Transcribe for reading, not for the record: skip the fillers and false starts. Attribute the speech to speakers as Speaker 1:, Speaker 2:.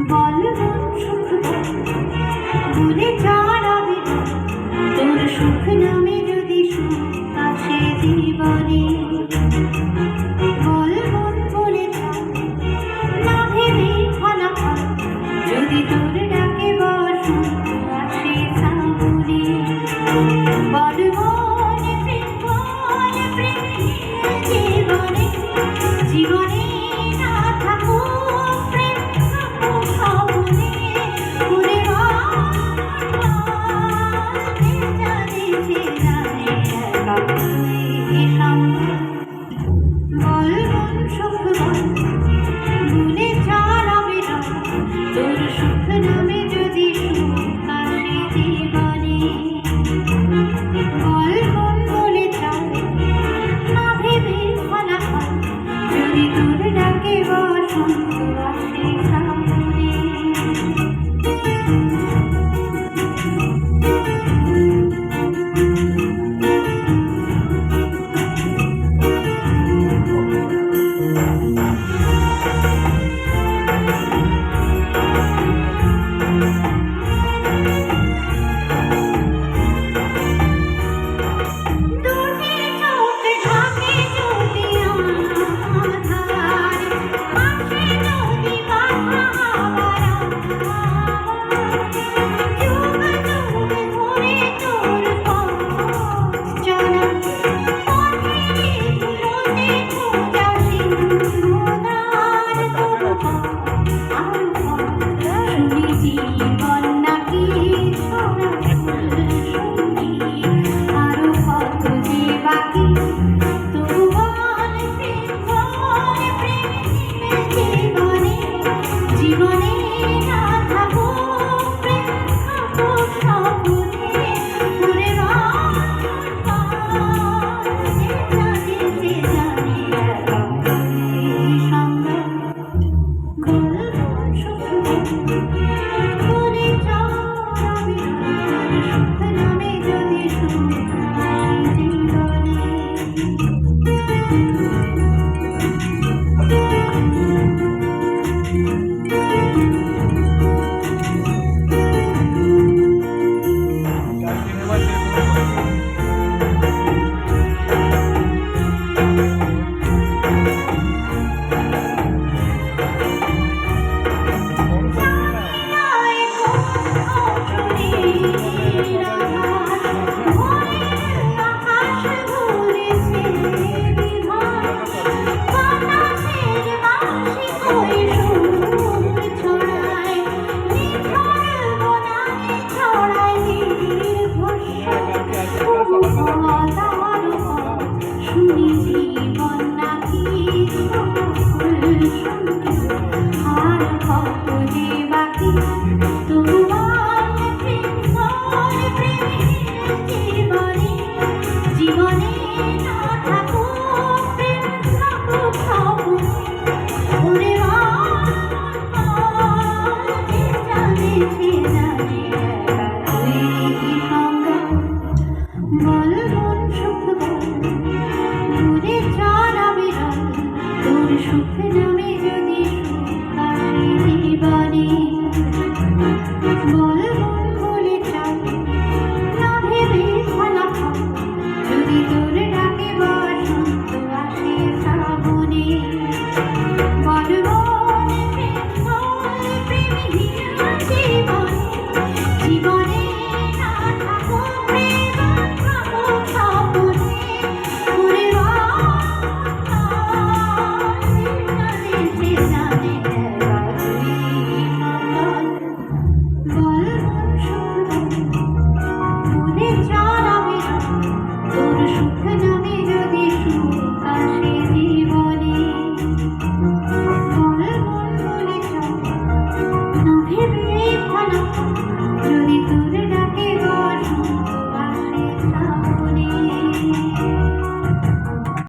Speaker 1: বল মন সুখ ভুলে যাবে তোর সুখ নামে যদি সুখ আসে জীবনে। বল মন বলে না ভেবে ফলাফল যদি তোর ডাকে বসুন আসে সামনে। বল মন প্রেম জীবনে জীবনে না থাকুক প্রেম স্বপ্নে। ঘুরে জানে সে জানে বল মন সুখ ভুলে চালাবে না তোর সুখ নামে যদি সুখ আসে জীবনে। বল মন বলে চায় না ভেবে ফলাফল যদি তোর ডাকে বসন্ত আসে সামনে। জীবনে না থাকুক প্রেম থাকুক স্বপ্নে। ঘুরে সুখ নামে যদি সুখ জীবনে। জীবন নাকি আর কত যে বাকি তোমার প্রেম জীবনে জীবনে না থাকুক প্রেম থাকুক স্বপ্নে। ওরে জানে সে জানে বল মন সুখ ঘুরে চালাবে তোর সুখ না